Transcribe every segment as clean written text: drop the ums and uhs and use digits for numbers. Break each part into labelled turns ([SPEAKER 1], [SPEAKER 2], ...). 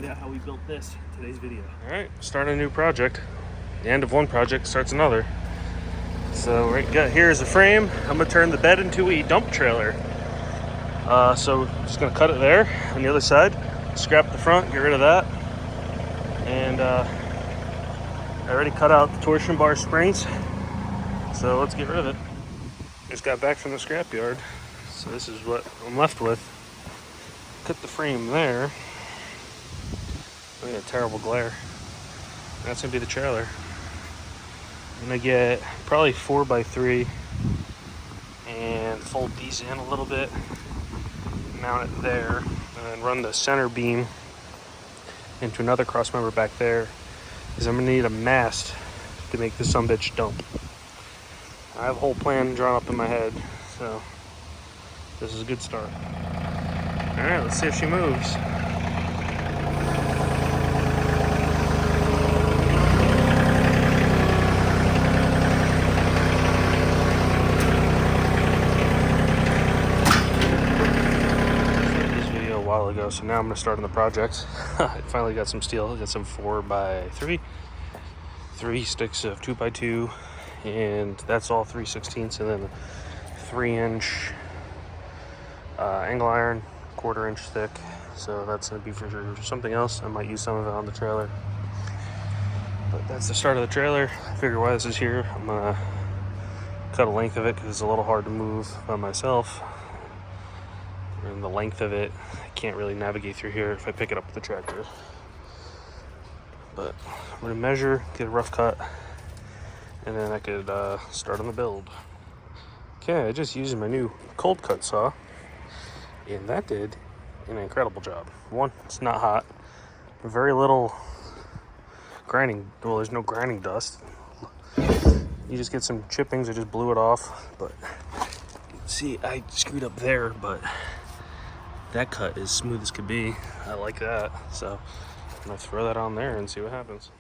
[SPEAKER 1] find out how we built this in today's video.
[SPEAKER 2] All right, start a new project. The end of one project starts another. So what we got here is a frame. I'm gonna turn the bed into a dump trailer. So just gonna cut it there on the other side, scrap the front, get rid of that. And I already cut out the torsion bar springs. So let's get rid of it. Just got back from the scrapyard. So this is what I'm left with. Cut the frame there. Look at a terrible glare. That's gonna be the trailer. I'm gonna get probably 4x3 and fold these in a little bit, mount it there, and then run the center beam into another cross member back there, because I'm gonna need a mast to make this sumbitch dump. I have a whole plan drawn up in my head, so this is a good start. All right, let's see if she moves. While ago, so now I'm gonna start on the project. I finally got some steel. I got some 4x3, 3 sticks of 2x2, and that's all 3/16, and then a 3-inch angle iron, 1/4 inch thick. So that's gonna be for something else. I might use some of it on the trailer, but that's the start of the trailer. I figure why this is here. I'm gonna cut a length of it because it's a little hard to move by myself. And the length of it, I can't really navigate through here if I pick it up with the tractor. But I'm gonna measure, get a rough cut, and then I could start on the build. Okay, I just used my new cold cut saw, and that did an incredible job. One, it's not hot. Very little grinding, well, there's no grinding dust. You just get some chippings, I just blew it off. But see, I screwed up there, but that cut is smooth as could be. I like that. So I'm gonna throw that on there and see what happens.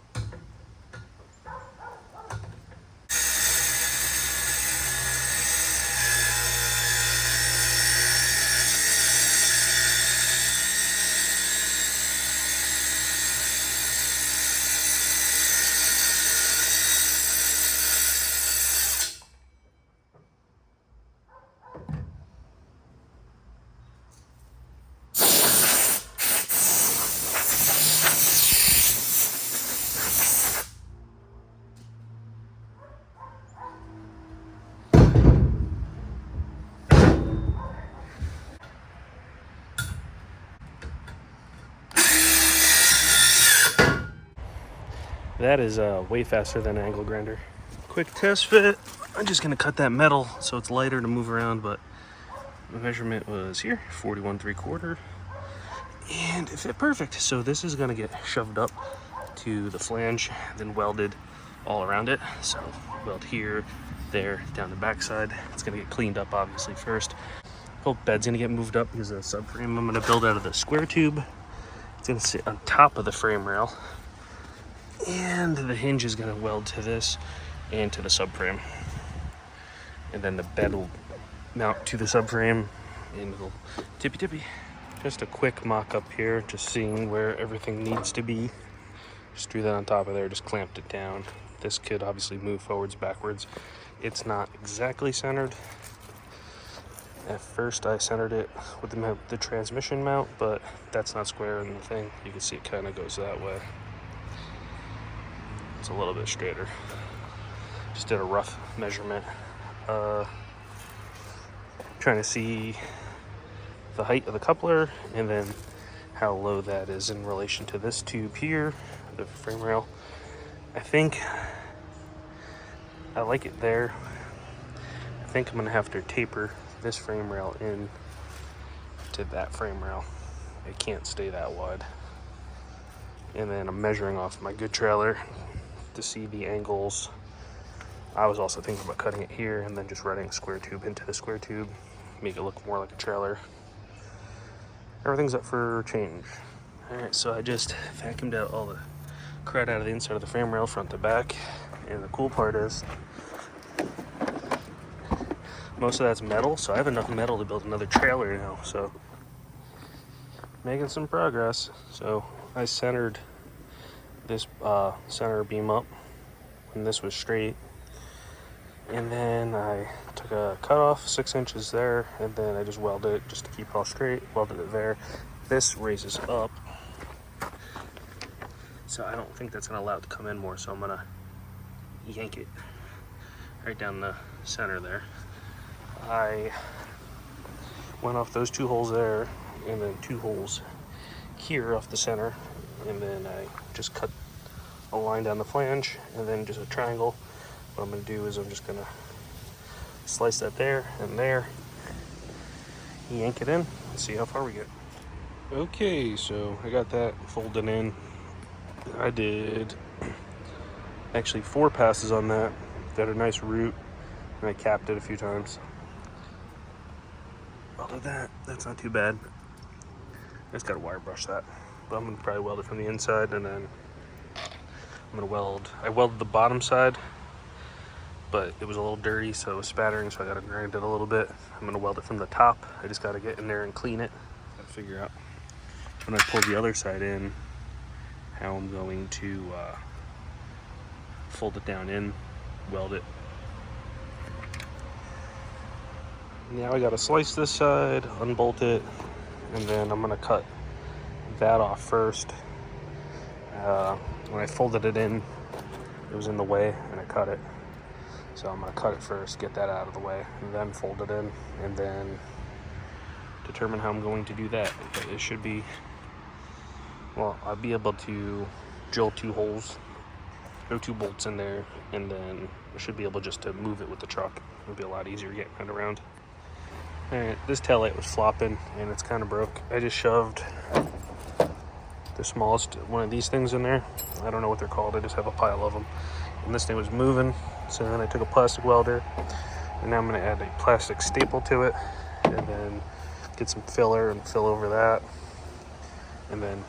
[SPEAKER 2] That is way faster than an angle grinder. Quick test fit. I'm just gonna cut that metal so it's lighter to move around, but the measurement was here, 41 3/4, and it fit perfect. So this is gonna get shoved up to the flange, then welded all around it. So weld here, there, down the backside. It's gonna get cleaned up obviously first. Whole bed's gonna get moved up because the subframe I'm gonna build out of the square tube. It's gonna sit on top of the frame rail. And the hinge is gonna weld to this and to the subframe. And then the bed will mount to the subframe and it'll tippy. Just a quick mock up here, just seeing where everything needs to be. Just drew that on top of there, just clamped it down. This could obviously move forwards, backwards. It's not exactly centered. At first I centered it with the transmission mount, but that's not square in the thing. You can see it kind of goes that way. It's a little bit straighter. Just did a rough measurement. Trying to see the height of the coupler and then how low that is in relation to this tube here, the frame rail. I think I like it there. I think I'm gonna have to taper this frame rail in to that frame rail. It can't stay that wide. And then I'm measuring off my good trailer to see the angles. I was also thinking about cutting it here and then just running a square tube into the square tube, make it look more like a trailer. Everything's up for change. All right, so I just vacuumed out all the crud out of the inside of the frame rail, front to back. And the cool part is most of that's metal, so I have enough metal to build another trailer now. So making some progress. So I centered this center beam up when this was straight, and then I took a cut off 6 inches there, and then I just welded it just to keep it all straight. Welded it there. This raises up, so I don't think that's gonna allow it to come in more, so I'm gonna yank it right down the center there. I went off those 2 holes there, and then 2 holes here off the center, and then I just cut a line down the flange, and then just a triangle. What I'm going to do is I'm just going to slice that there and there, yank it in, and see how far we get. Okay, so I got that folded in. I did actually 4 passes on that. Got a nice root, and I capped it a few times. Welded that. That's not too bad. I just got to wire brush that, but I'm going to probably weld it from the inside, and then I'm going to I welded the bottom side, but it was a little dirty, so it was spattering, so I got to grind it a little bit. I'm going to weld it from the top. I just got to get in there and clean it. Got to figure out when I pull the other side in how I'm going to fold it down in, weld it. Now I got to slice this side, unbolt it, and then I'm going to cut that off first. When I folded it in, it was in the way, and I cut it. So I'm going to cut it first, get that out of the way, and then fold it in, and then determine how I'm going to do that. But it should be, well, I'll be able to drill 2 holes, no 2 bolts in there, and then I should be able just to move it with the truck. It'll be a lot easier getting it around. Alright, this taillight was flopping, and it's kind of broke. I just shoved the smallest one of these things in there. I don't know what they're called. I just have a pile of them. And this thing was moving, so then I took a plastic welder, and now I'm going to add a plastic staple to it, and then get some filler and fill over that, and then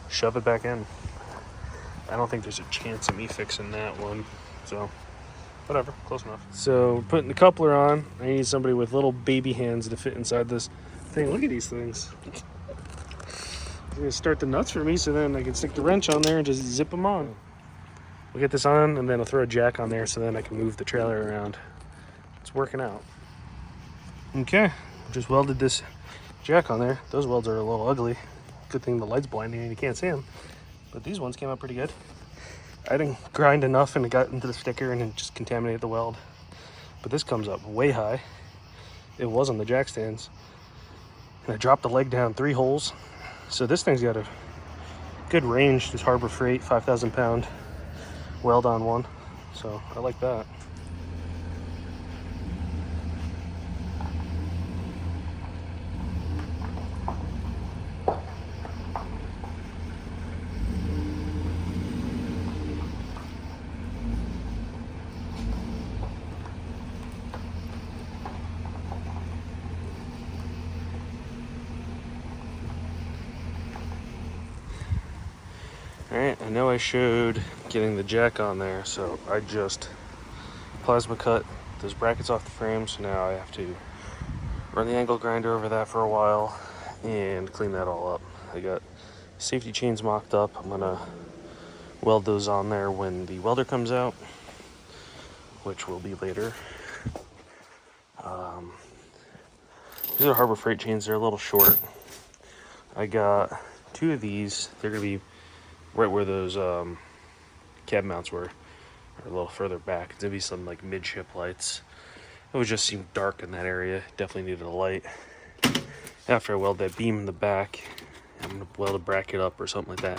[SPEAKER 2] shove it back in. I don't think there's a chance of me fixing that one, so whatever, close enough. So putting the coupler on, I need somebody with little baby hands to fit inside this thing. Look at these things. I'm gonna start the nuts for me, so then I can stick the wrench on there and just zip them on. We'll get this on, and then I'll throw a jack on there so then I can move the trailer around. It's working out. Okay, just welded this jack on there. Those welds are a little ugly. Good thing the light's blinding and you can't see them. But these ones came out pretty good. I didn't grind enough and it got into the sticker and it just contaminated the weld. But this comes up way high. It was on the jack stands. And I dropped the leg down 3 holes. So this thing's got a good range. This Harbor Freight 5,000 pound weld on one. So I like that. Alright, I know I showed getting the jack on there, so I just plasma cut those brackets off the frame, so now I have to run the angle grinder over that for a while and clean that all up. I got safety chains mocked up. I'm gonna weld those on there when the welder comes out, which will be later. These are Harbor Freight chains. They're a little short. I got 2 of these. They're gonna be right where those cab mounts were, or a little further back. It's gonna be some like midship lights. It would just seem dark in that area. Definitely needed a light. After I weld that beam in the back, I'm gonna weld a bracket up or something like that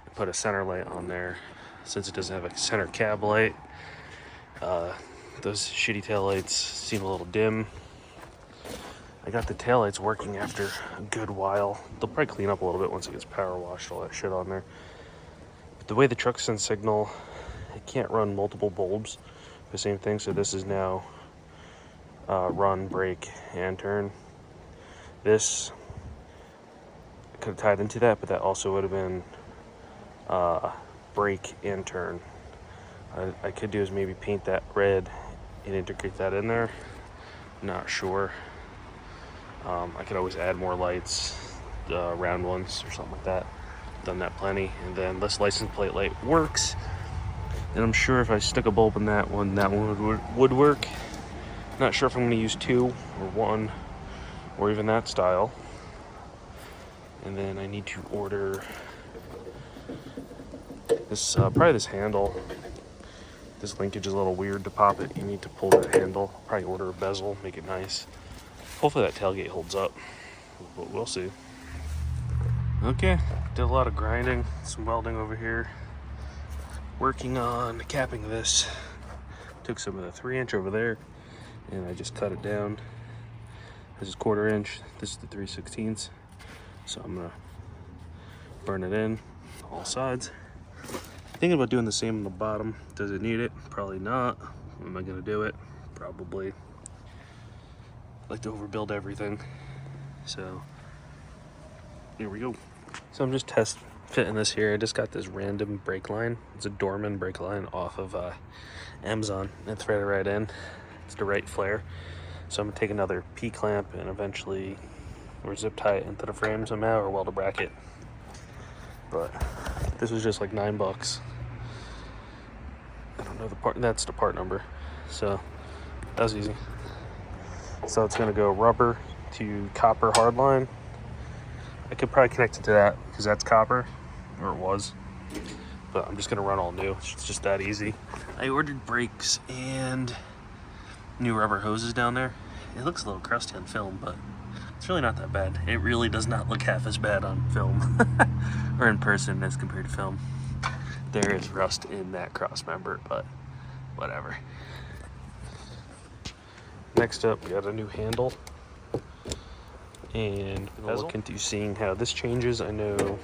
[SPEAKER 2] and put a center light on there. Since it doesn't have a center cab light, those shitty tail lights seem a little dim. I got the taillights working after a good while. They'll probably clean up a little bit once it gets power washed, all that shit on there. But the way the truck sends signal, it can't run multiple bulbs, the same thing. So this is now run, brake, and turn. This could have tied into that, but that also would have been brake and turn. I could do is maybe paint that red and integrate that in there. Not sure. I could always add more lights, round ones or something like that. done that plenty. And then this license plate light works, and I'm sure if I stuck a bulb in that one would work. Not sure if I'm going to use 2 or 1 or even that style. And then I need to order this, probably this handle. This linkage is a little weird to pop it. You need to pull that handle. Probably order a bezel, make it nice. Hopefully that tailgate holds up, but we'll see. Okay, did a lot of grinding, some welding over here. Working on capping this. Took some of the 3-inch over there, and I just cut it down. This is 1/4 inch. This is the 3/16. So I'm gonna burn it in all sides. Thinking about doing the same on the bottom. Does it need it? Probably not. Am I gonna do it? Probably. I like to overbuild everything. So here we go. So I'm just test fitting this here. I just got this random brake line. It's a Dorman brake line off of Amazon and thread it right in. It's the right flare. So I'm gonna take another P-clamp and eventually, or zip tie it into the frame somehow, or weld a bracket. But this was just like $9. I don't know the part, that's the part number. So that was easy. So it's gonna go rubber to copper hardline. I could probably connect it to that because that's copper, or it was. But I'm just gonna run all new. It's just that easy. I ordered brakes and new rubber hoses down there. It looks a little crusty on film, but it's really not that bad. It really does not look half as bad on film or in person as compared to film. There is rust in that cross member, but whatever. Next up, we got a new handle. And we'll look into seeing how this changes. I know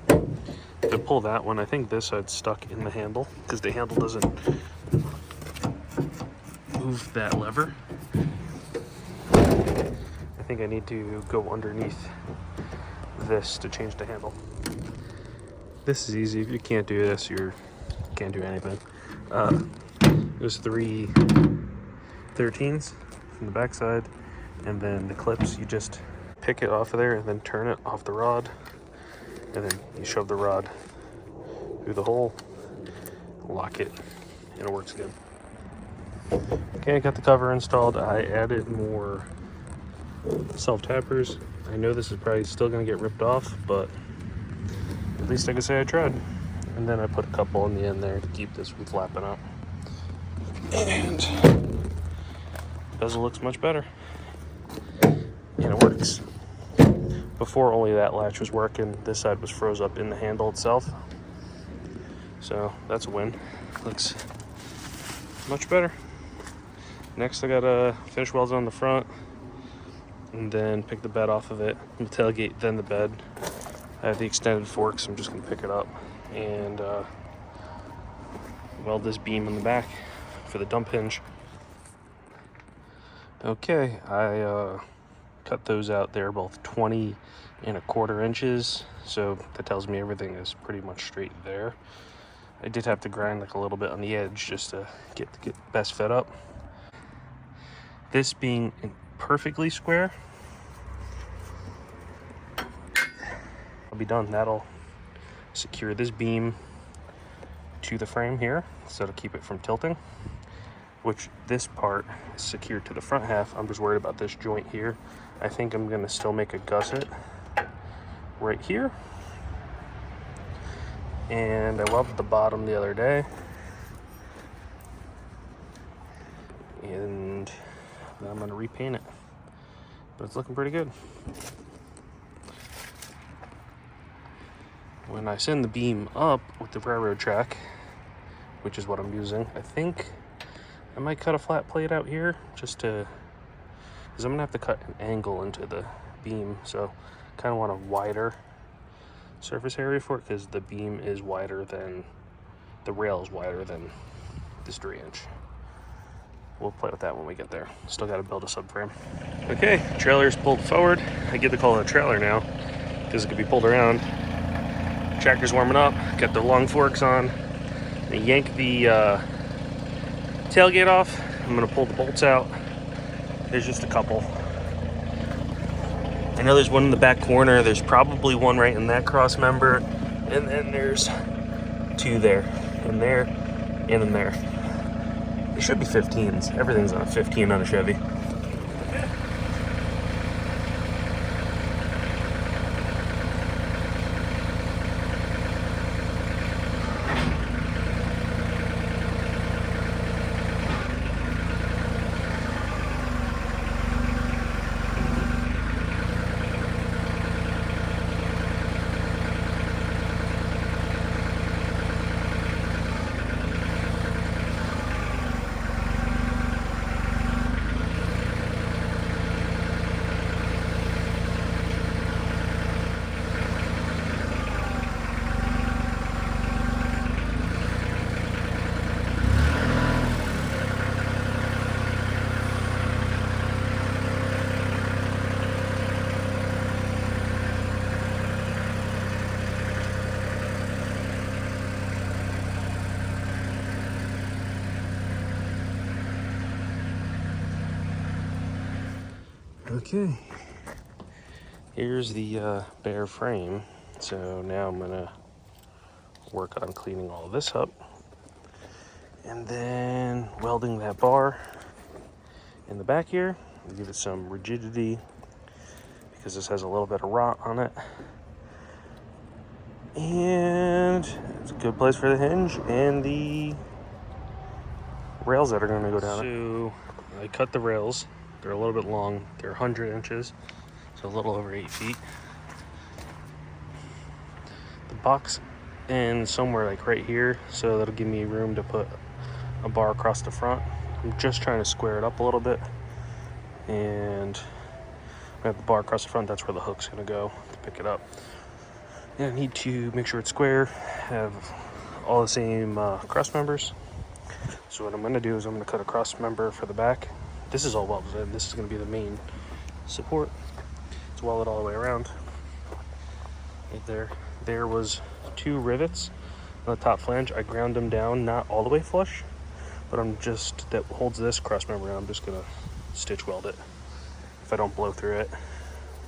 [SPEAKER 2] to pull that one, I think this side's stuck in the handle because the handle doesn't move that lever. I think I need to go underneath this to change the handle. This is easy. If you can't do this, you can't do anything. There's 3 13s from the back side, and then the clips, you just pick it off of there and then turn it off the rod, and then you shove the rod through the hole, lock it, and it works good. Okay, I got the cover installed. I added more self-tappers. I know this is probably still gonna get ripped off, but at least I can say I tried. And then I put a couple in the end there to keep this from flapping up. And the bezel looks much better. And it works. Before, only that latch was working. This side was froze up in the handle itself. So that's a win. Looks much better. Next, I gotta finish welding on the front and then pick the bed off of it. The tailgate, then the bed. I have the extended fork, so I'm just gonna pick it up and weld this beam in the back for the dump hinge. Okay, I cut those out. They're both 20 1/4 inches, so that tells me everything is pretty much straight there. I did have to grind like a little bit on the edge just to get the best fit up. This being perfectly square, I'll be done. That'll secure this beam to the frame here, so to keep it from tilting, which this part is secured to the front half. I'm just worried about this joint here. I think I'm gonna still make a gusset right here. And I welded the bottom the other day. And then I'm gonna repaint it. But it's looking pretty good. When I send the beam up with the railroad track, which is what I'm using, I think I might cut a flat plate out here just to, because I'm gonna have to cut an angle into the beam, so kind of want a wider surface area for it because the beam is wider than, the rail is wider than this 3-inch. We'll play with that when we get there. Still got to build a subframe. Okay, trailer's pulled forward. I get to call it a trailer now because it could be pulled around. Tractor's warming up. Got the long forks on. I yank the tailgate off. I'm gonna pull the bolts out. There's just a couple. I know there's one in the back corner. There's probably one right in that cross member. And then there's 2 there, and there, and in there. It should be 15s. Everything's on a 15 on a Chevy. Okay, here's the bare frame. So now I'm gonna work on cleaning all this up and then welding that bar in the back here, give it some rigidity because this has a little bit of rot on it. And it's a good place for the hinge and the rails that are gonna go down it. So I cut the rails. They're a little bit long. They're 100 inches, so a little over 8 feet. The box ends somewhere like right here, so that'll give me room to put a bar across the front. I'm just trying to square it up a little bit, and I have the bar across the front. That's where the hook's gonna go to pick it up. And I need to make sure it's square, have all the same cross members. So what I'm gonna do is I'm gonna cut a cross member for the back. This is all welded in. This is going to be the main support. It's welded all the way around. Right there. There was 2 rivets on the top flange. I ground them down, not all the way flush, but that holds this cross member on. I'm just going to stitch weld it if I don't blow through it,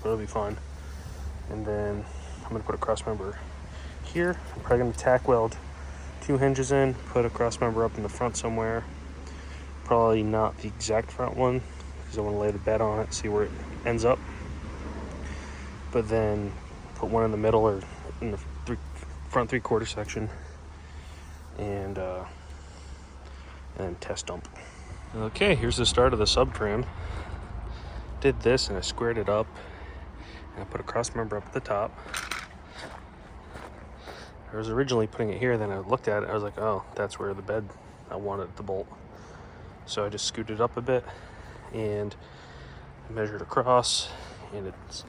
[SPEAKER 2] but it'll be fine. And then I'm going to put a cross member here. I'm probably going to tack weld 2 hinges in, put a cross member up in the front somewhere. Probably not the exact front one because I want to lay the bed on it, see where it ends up. But then put one in the middle or in the front 3/4 section, and then test dump. Okay, here's the start of the subframe. Did this and I squared it up, and I put a cross member up at the top. I was originally putting it here, then I looked at it, I was like, oh, that's where the bed I wanted to bolt. So I just scooted up a bit and measured across, and it's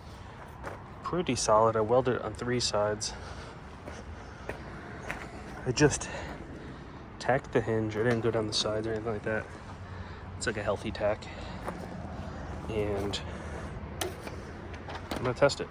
[SPEAKER 2] pretty solid. I welded it on 3 sides. I just tacked the hinge. I didn't go down the sides or anything like that. It's like a healthy tack. And I'm gonna test it.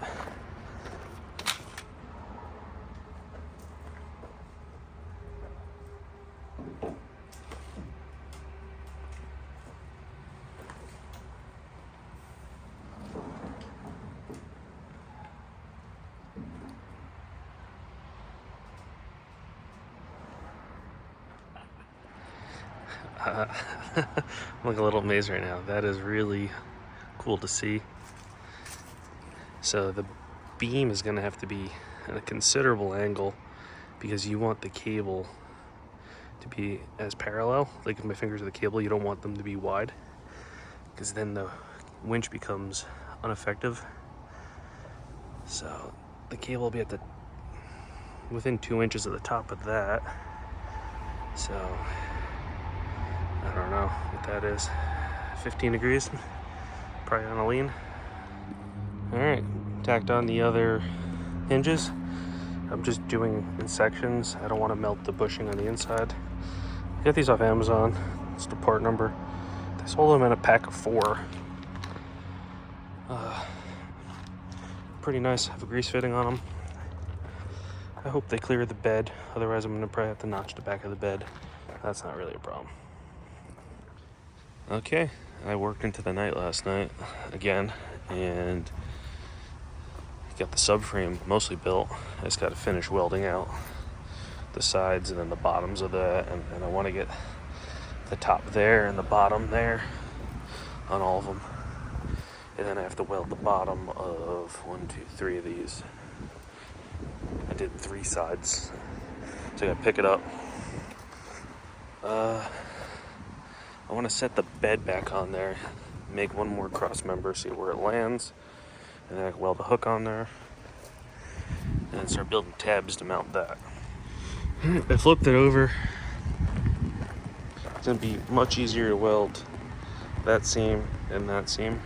[SPEAKER 2] I'm like a little amazed right now. That is really cool to see. So the beam is going to have to be at a considerable angle because you want the cable to be as parallel. Like if my fingers are the cable, you don't want them to be wide because then the winch becomes ineffective. So the cable will be at within 2 inches of the top of that. So I don't know what that is. 15 degrees, probably on a lean. All right, tacked on the other hinges. I'm just doing in sections. I don't want to melt the bushing on the inside. I got these off Amazon. It's the part number. They sold them in a pack of 4. Pretty nice. Have a grease fitting on them. I hope they clear the bed. Otherwise, I'm gonna probably have to notch the back of the bed. That's not really a problem. Okay, I worked into the night last night again, and got the subframe mostly built. I just got to finish welding out the sides and then the bottoms of that, and I want to get the top there and the bottom there on all of them, and then I have to weld the bottom of 1, 2, 3 of these. I did 3 sides, so I gotta pick it up. I want to set the bed back on there, make one more cross member, see where it lands, and then I can weld a hook on there and then start building tabs to mount that. I flipped it over. It's gonna be much easier to weld that seam and that seam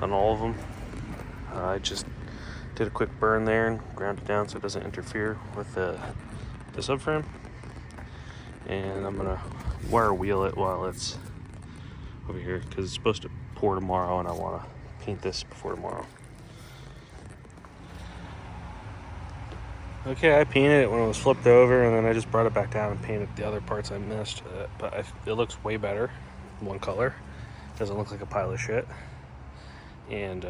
[SPEAKER 2] on all of them. I just did a quick burn there and ground it down so it doesn't interfere with the subframe. And I'm gonna wire wheel it while it's over here because it's supposed to pour tomorrow and I want to paint this before tomorrow. Okay, I painted it when it was flipped over, and then I just brought it back down and painted the other parts I missed. But it looks way better, one color. Doesn't look like a pile of shit. And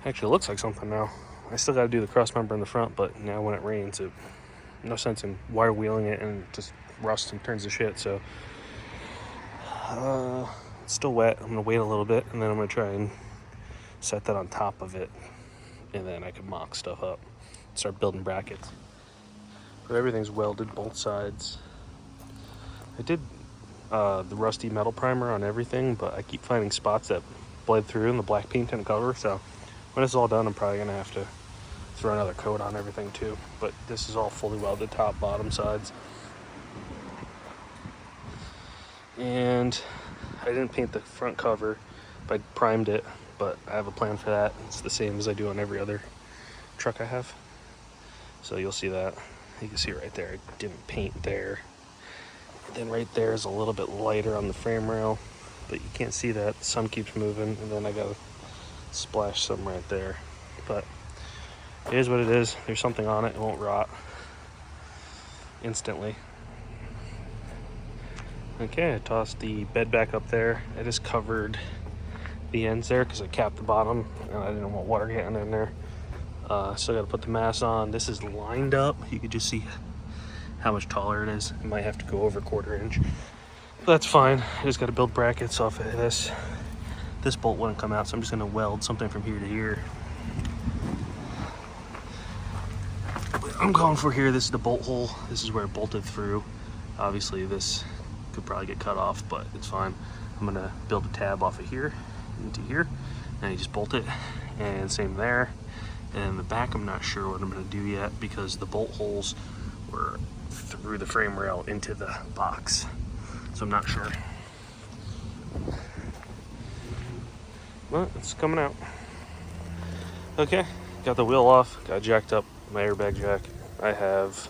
[SPEAKER 2] actually, it looks like something now. I still got to do the cross member in the front, but now when it rains, no sense in wire wheeling it and just rust and turns to shit. So it's still wet. I'm gonna wait a little bit, and then I'm gonna try and set that on top of it. And then I can mock stuff up, start building brackets. But everything's welded, both sides. I did the rusty metal primer on everything, but I keep finding spots that bled through and the black paint didn't cover. So when it's all done, I'm probably gonna have to throw another coat on everything too. But this is all fully welded, top, bottom, sides. And I didn't paint the front cover, but I primed it. But I have a plan for that. It's the same as I do on every other truck I have. So you'll see that. You can see it right there. I didn't paint there. Then right there is a little bit lighter on the frame rail, but you can't see that. The sun keeps moving, and then I gotta splash some right there. But it is what it is. There's something on it. It won't rot instantly. Okay, I tossed the bed back up there. I just covered the ends there because I capped the bottom and I didn't want water getting in there. Still got to put the mass on. This is lined up. You can just see how much taller it is. It might have to go over 1/4 inch. But that's fine. I just got to build brackets off of this. This bolt wouldn't come out, so I'm just going to weld something from here to here. I'm going for here. This is the bolt hole. This is where it bolted through. Obviously, this could probably get cut off, but it's fine. I'm going to build a tab off of here into here, and you just bolt it, and same there. And the back, I'm not sure what I'm going to do yet because the bolt holes were through the frame rail into the box, so I'm not sure. But it's coming out. Okay, got the wheel off, got jacked up my airbag jack. I have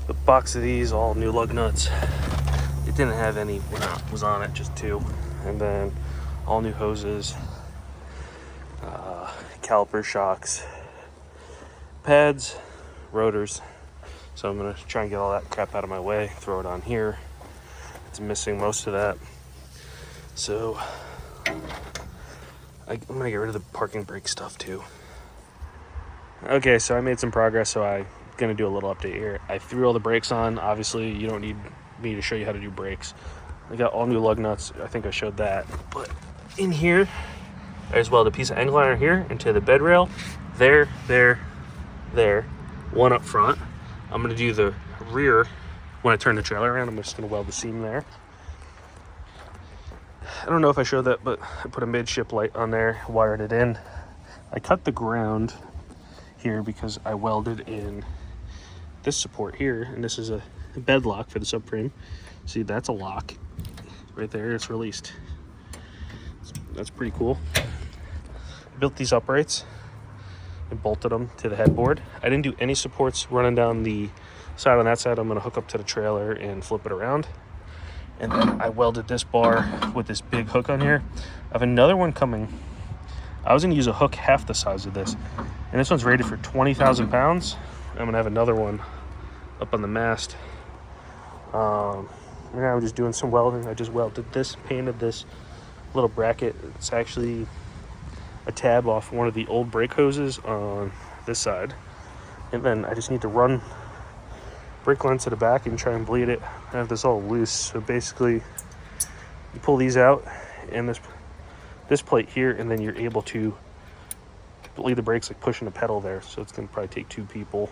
[SPEAKER 2] a box of these, all new lug nuts. It didn't have any when it was on it, just 2, and then all new hoses, caliper shocks, pads, rotors. So I'm gonna try and get all that crap out of my way, throw it on here. It's missing most of that. So I'm gonna get rid of the parking brake stuff too. Okay, so I made some progress, so I'm gonna do a little update here. I threw all the brakes on. Obviously, you don't need me to show you how to do brakes. I got all new lug nuts. I think I showed that. But in here, I just welded a piece of angle iron here into the bed rail. There. One up front. I'm gonna do the rear when I turn the trailer around. I'm just gonna weld the seam there. I don't know if I showed that, but I put a midship light on there, wired it in. I cut the ground here because I welded in this support here, and this is a bed lock for the subframe. See, that's a lock right there. It's released. That's pretty cool. I built these uprights and bolted them to the headboard. I didn't do any supports running down the side. On that side, I'm going to hook up to the trailer and flip it around. And then I welded this bar with this big hook on here. I have another one coming. I was going to use a hook half the size of this, and this one's rated for 20,000 pounds. I'm going to have another one up on the mast. Now I'm just doing some welding. I just welded this, painted this little bracket. It's actually a tab off one of the old brake hoses on this side, and then I just need to run brake lines to the back and try and bleed it. I have this all loose, so basically you pull these out and this plate here, and then you're able to bleed the brakes like pushing a pedal there. So it's gonna probably take 2 people.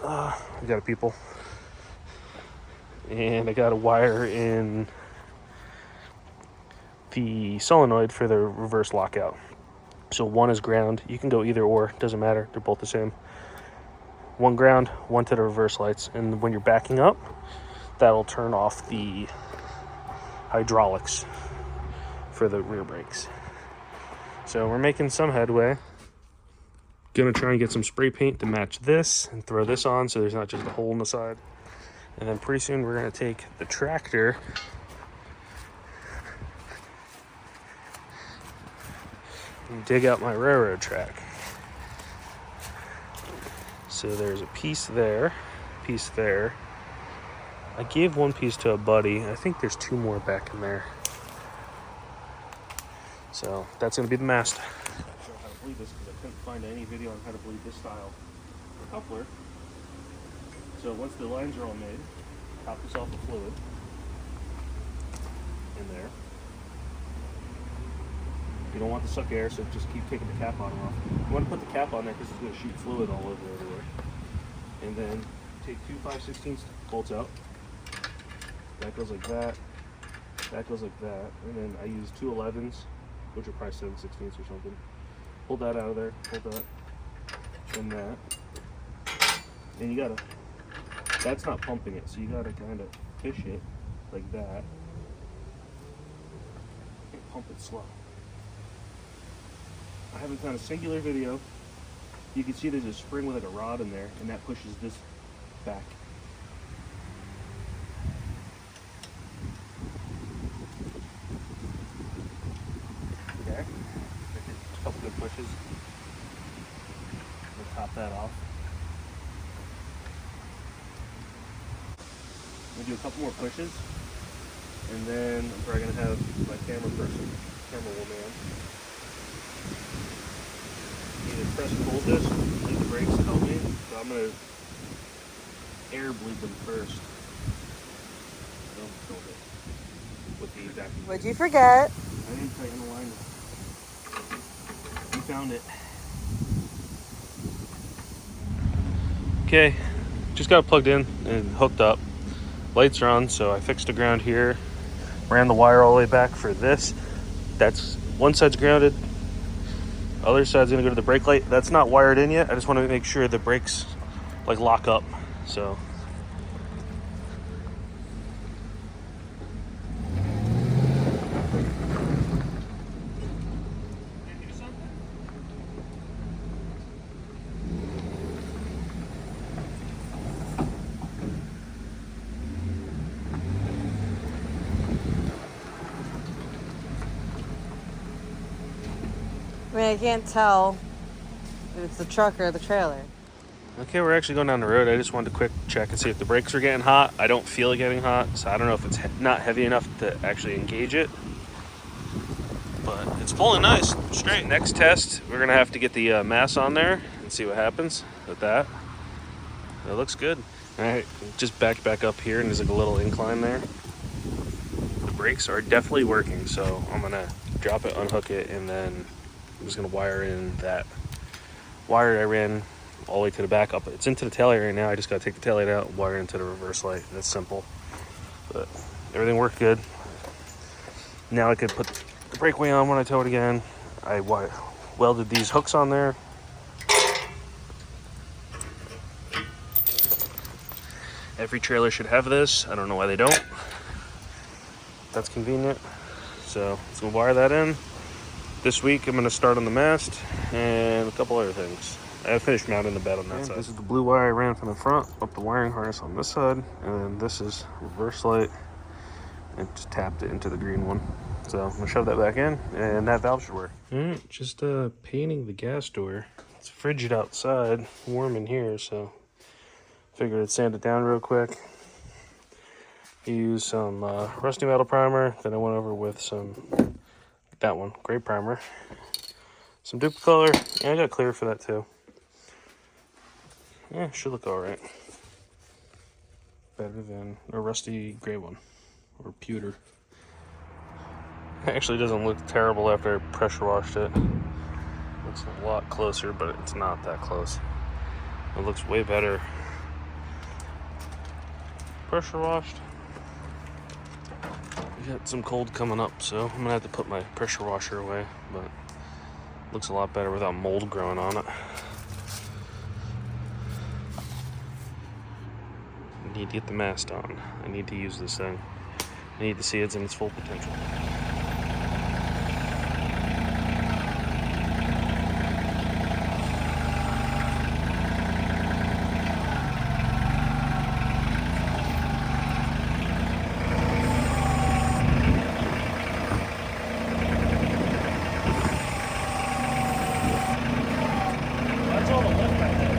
[SPEAKER 2] I got a people, and I got a wire in the solenoid for the reverse lockout. So one is ground. You can go either or, doesn't matter, they're both the same. One ground, one to the reverse lights, and when you're backing up, that'll turn off the hydraulics for the rear brakes. So we're making some headway. Gonna try and get some spray paint to match this and throw this on so there's not just a hole in the side. And then pretty soon we're gonna take the tractor and dig out my railroad track. So there's a piece there, piece there. I gave one piece to a buddy. I think there's 2 more back in there. So that's gonna be the mast. I'm not sure how to bleed this because I couldn't find any video on how to bleed this style coupler. So once the lines are all made, top this off with fluid in there. You don't want to suck air, so just keep taking the cap on and off. You want to put the cap on there because it's going to shoot fluid all over everywhere. And then take 2 5/16 bolts out. That goes like that. That goes like that. And then I use 2 11s, which are probably 7/16 or something. Pull that out of there. Pull that. And that. And you gotta. That's not pumping it, so you gotta kind of fish it like that. And pump it slow. I haven't found a singular video. You can see there's a spring with like a rod in there, and that pushes this back. Okay, a couple good pushes. We'll top that off. We'll do a couple more pushes, and then I'm probably gonna have my camera woman, either press and hold this, bleed the brakes to help me. So I'm gonna air bleed them first. Don't hold it with the vacuum.
[SPEAKER 3] What'd you forget?
[SPEAKER 2] I didn't tighten the line. You found it. Okay, just got it plugged in and hooked up. Lights are on, so I fixed the ground here. Ran the wire all the way back for this. That's one side's grounded. Other side's gonna go to the brake light. That's not wired in yet. I just want to make sure the brakes like lock up. So
[SPEAKER 3] I mean, I can't tell if it's the truck or the trailer.
[SPEAKER 2] okay, we're actually going down the road. I just wanted to quick check and see if the brakes are getting hot. I don't feel it getting hot, so I don't know if it's not heavy enough to actually engage it. But it's pulling nice, straight. Next test, we're gonna have to get the mass on there and see what happens with that. It looks good. All right, just back up here, and there's like a little incline there. The brakes are definitely working, so I'm gonna drop it, unhook it, and then I'm just gonna wire in that wire I ran all the way to the back up. It's into the taillight right now. I just gotta take the taillight out and wire into the reverse light. That's simple, but everything worked good. Now I could put the breakaway on when I tow it again. I welded these hooks on there. Every trailer should have this. I don't know why they don't. That's convenient. So let's go wire that in. This week I'm going to start on the mast and a couple other things. I finished mounting the bed on that side. This is the blue wire I ran from the front up the wiring harness on this side, and then this is reverse light, and just tapped it into the green one. So I'm going to shove that back in, and that valve should work. All right, just painting the gas door. It's frigid outside, warm in here, so figured I'd sand it down real quick. Use some rusty metal primer that I went over with some that one. Great primer. Some Duplicolor. Yeah, I got clear for that too. Yeah, should look alright. Better than a rusty gray one. Or pewter. It actually doesn't look terrible after I pressure washed it. Looks a lot closer, but it's not that close. It looks way better pressure washed. We got some cold coming up, so I'm gonna have to put my pressure washer away, but it looks a lot better without mold growing on it. I need to get the mast on. I need to use this thing. I need to see it's in its full potential.
[SPEAKER 1] That's all the left right there.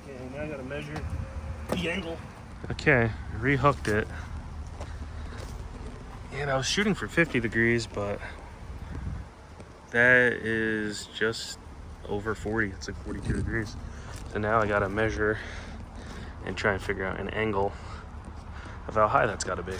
[SPEAKER 1] Okay, now I gotta measure the angle.
[SPEAKER 2] Okay, rehooked it. And I was shooting for 50 degrees, but that is just over 40. It's like 42 degrees. So now I gotta measure and try and figure out an angle of how high that's gotta be.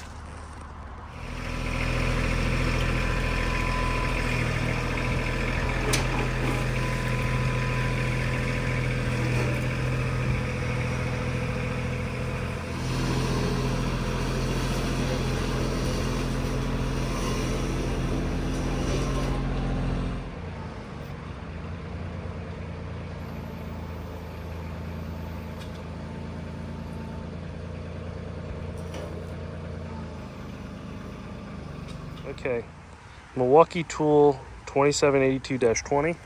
[SPEAKER 2] Okay, Milwaukee tool 2782-20.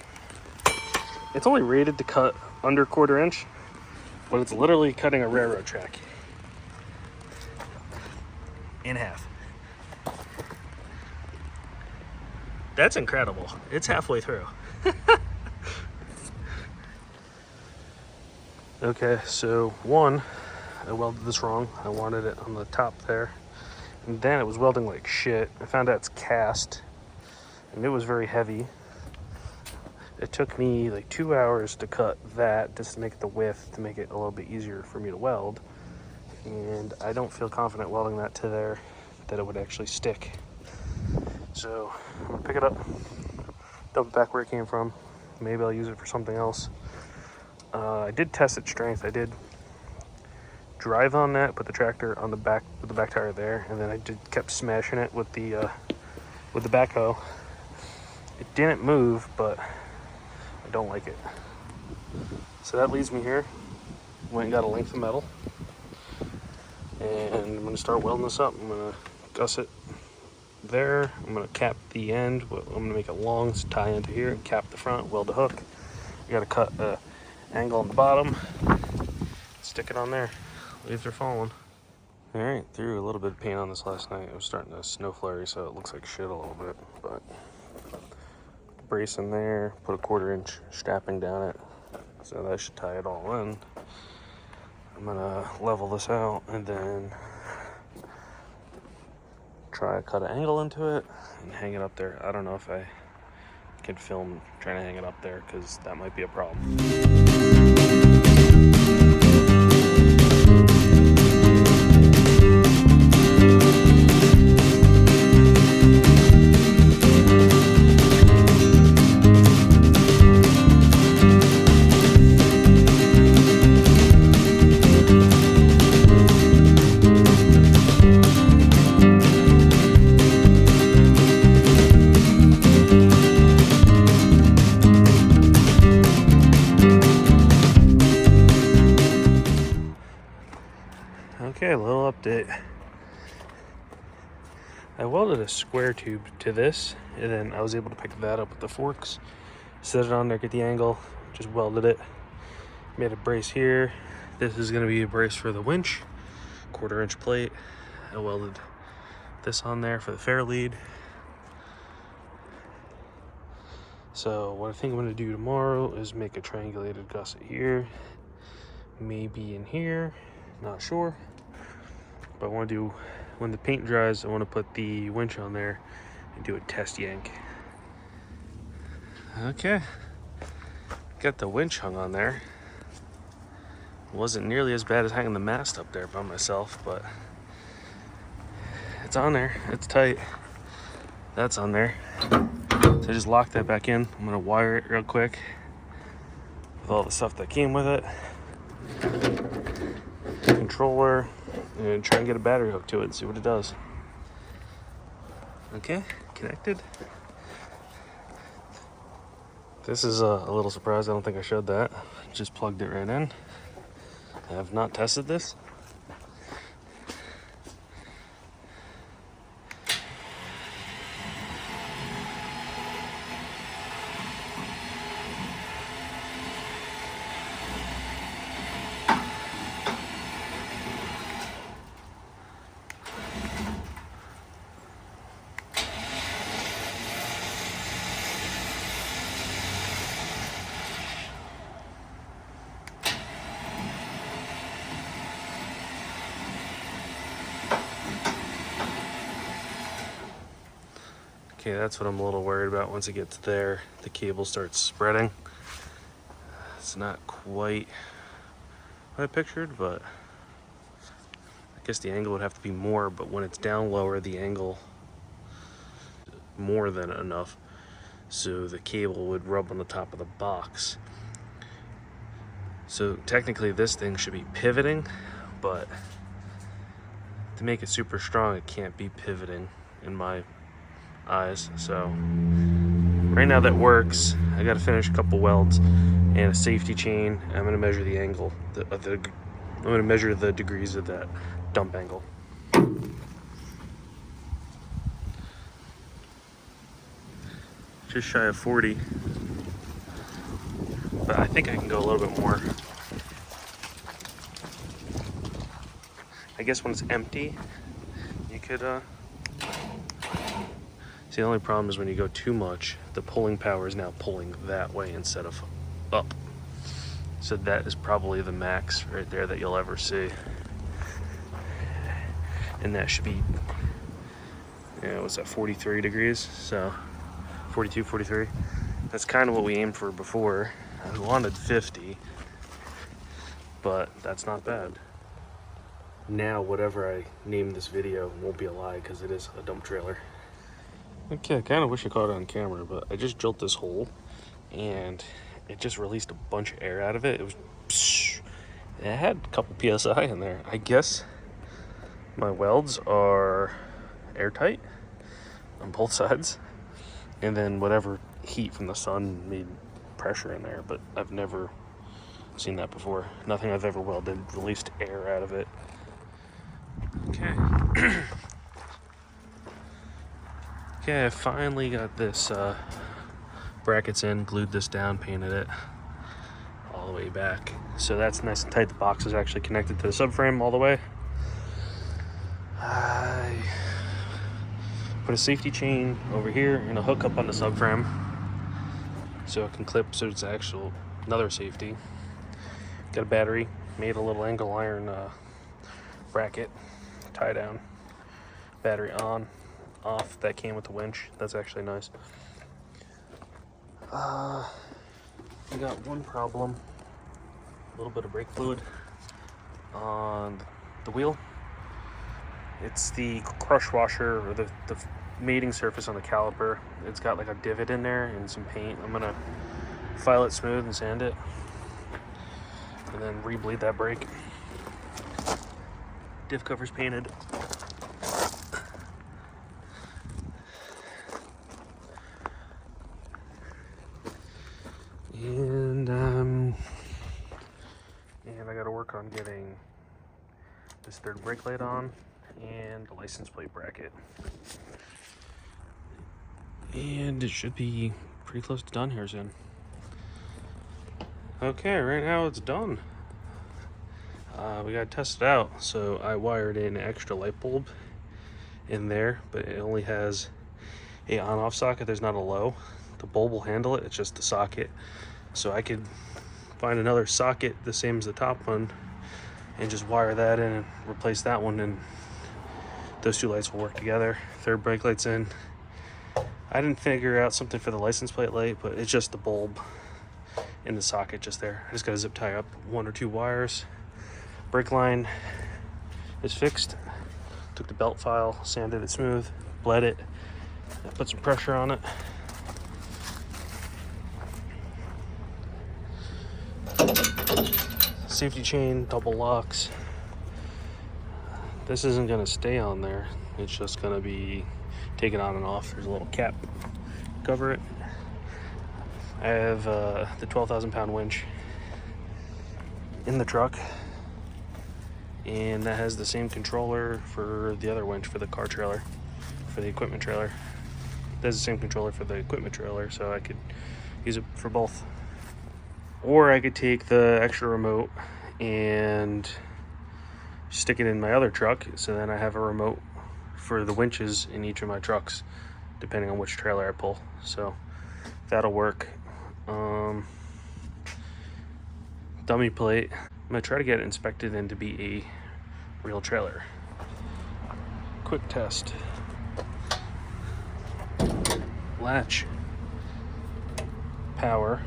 [SPEAKER 2] It's only rated to cut under 1/4 inch, but it's literally cutting a railroad track in half. That's incredible. It's halfway through. Okay, so one, I welded this wrong. I wanted it on the top there. And then it was welding like shit. I found out it's cast, and it was very heavy. It took me like 2 hours to cut that just to make it the width, to make it a little bit easier for me to weld. And I don't feel confident welding that to there, that it would actually stick. So I'm gonna pick it up, dump it back where it came from. Maybe I'll use it for something else. I did test its strength. I did drive on that, put the tractor on the back with the back tire there, and then I kept smashing it with the backhoe. It didn't move, but I don't like it. So that leads me here. Went and got a length of metal, and I'm gonna start welding this up. I'm gonna gusset there. I'm gonna cap the end. I'm gonna make it long, so tie into here, and cap the front, weld the hook. You gotta cut an angle on the bottom, stick it on there. Leaves are falling. All right, threw a little bit of paint on this last night. It was starting to snow flurry, so it looks like shit a little bit, but brace in there, put a 1/4 inch strapping down it, so that should tie it all in. I'm gonna level this out and then try to cut an angle into it and hang it up there. I don't know if I can film trying to hang it up there, because that might be a problem. Okay, a little update. I welded a square tube to this, and then I was able to pick that up with the forks, set it on there, get the angle, just welded it. Made a brace here. This is going to be a brace for the winch, 1/4 inch plate. I welded this on there for the fair lead. So what I think I'm going to do tomorrow is make a triangulated gusset here, maybe in here, Not sure. But I want to do, when the paint dries, I want to put the winch on there and do a test yank. Okay. Got the winch hung on there. Wasn't nearly as bad as hanging the mast up there by myself, but it's on there. It's tight. That's on there. So I just locked that back in. I'm gonna wire it real quick with all the stuff that came with it. Controller, and try and get a battery hook to it and see what it does. Okay, connected. This is a little surprise. I don't think I showed that. Just plugged it right in. I have not tested this. Okay, that's what I'm a little worried about. Once it gets there, the cable starts spreading. It's not quite what I pictured, but I guess the angle would have to be more, but when it's down lower, the angle more than enough, so the cable would rub on the top of the box. So technically this thing should be pivoting, but to make it super strong, it can't be pivoting in my eyes. So right now that works. I got to finish a couple welds and a safety chain. I'm going to measure the angle. I'm going to measure the degrees of that dump angle. Just shy of 40, but I think I can go a little bit more. I guess when it's empty, you could see, the only problem is when you go too much, the pulling power is now pulling that way instead of up. So that is probably the max right there that you'll ever see. And that should be, what's that, 43 degrees? So 42, 43. That's kind of what we aimed for before. I wanted 50, but that's not bad. Now, whatever I name this video won't be a lie because it is a dump trailer. Okay, I kind of wish I caught it on camera, but I just drilled this hole and it just released a bunch of air out of it. It was, it had a couple PSI in there. I guess my welds are airtight on both sides, and then whatever heat from the sun made pressure in there, but I've never seen that before. Nothing I've ever welded released air out of it. Okay. Okay, I finally got this brackets in, glued this down, painted it all the way back. So that's nice and tight. The box is actually connected to the subframe all the way. I put a safety chain over here and a hook up on the subframe so it can clip, so it's actual another safety. Got a battery, made a little angle iron bracket, tie down, battery on, off. That came with the winch. That's actually nice. We got one problem, a little bit of brake fluid on the wheel. It's the crush washer, or the mating surface on the caliper. It's got like a divot in there and some paint. I'm gonna file it smooth and sand it, and then re-bleed that brake. Diff cover's painted. And I gotta work on getting this third brake light on and the license plate bracket. And it should be pretty close to done here soon. Okay, right now it's done. We gotta test it out. So I wired in an extra light bulb in there, but it only has a on-off socket. There's not a low. The bulb will handle it, it's just the socket. So I could find another socket the same as the top one and just wire that in and replace that one, and those two lights will work together. Third brake light's in. I didn't figure out something for the license plate light, but it's just the bulb in the socket just there. I just got to zip tie up 1 or 2 wires. Brake line is fixed. Took the belt file, sanded it smooth, bled it, put some pressure on it. Safety chain, double locks. This isn't going to stay on there. It's just going to be taken on and off. There's a little cap to cover it. I have the 12,000 pound winch in the truck, and that has the same controller for the other winch for the car trailer, for the equipment trailer. That's the same controller for the equipment trailer, so I could use it for both. Or I could take the extra remote and stick it in my other truck, so then I have a remote for the winches in each of my trucks, depending on which trailer I pull. So that'll work. Dummy plate. I'm gonna try to get it inspected and to be a real trailer. Quick test. Latch. Power.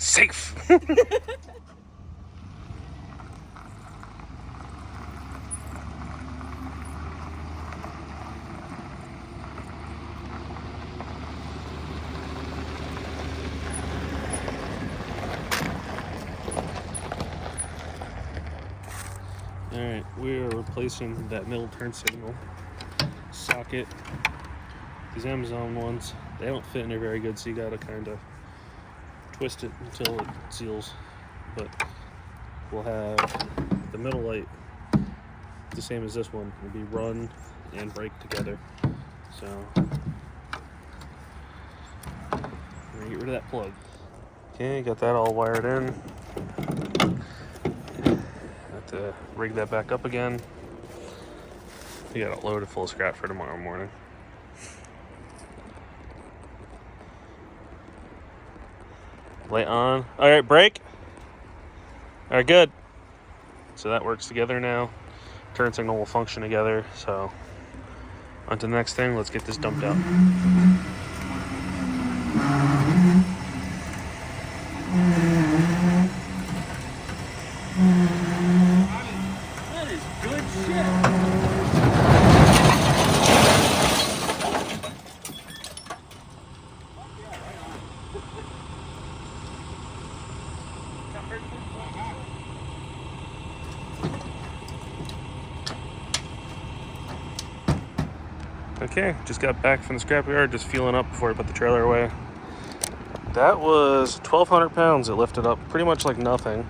[SPEAKER 2] Safe. Alright, we are replacing that middle turn signal socket. These Amazon ones, they don't fit in there very good, so you gotta kind of twist it until it seals. But we'll have the middle light the same as this one. It'll be run and brake together. So we're gonna get rid of that plug. Okay, got that all wired in. Have to rig that back up again. We got it loaded full of scrap for tomorrow morning. Light on. All right, brake. All right, good. So that works together now. Turn signal will function together. So on to the next thing. Let's get this dumped out.
[SPEAKER 1] That is good shit.
[SPEAKER 2] Okay, just got back from the scrapyard, just fueling up before I put the trailer away. That was 1,200 pounds it lifted up, pretty much like nothing.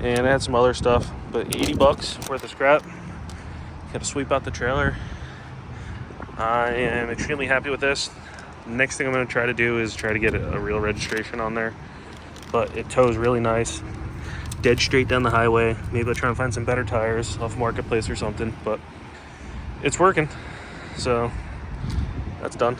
[SPEAKER 2] And I had some other stuff, but 80 bucks worth of scrap. Had to sweep out the trailer. I am extremely happy with this. Next thing I'm going to try to do is try to get a real registration on there. But it tows really nice. Dead straight down the highway. Maybe I'll try and find some better tires off Marketplace or something, but it's working. So that's done.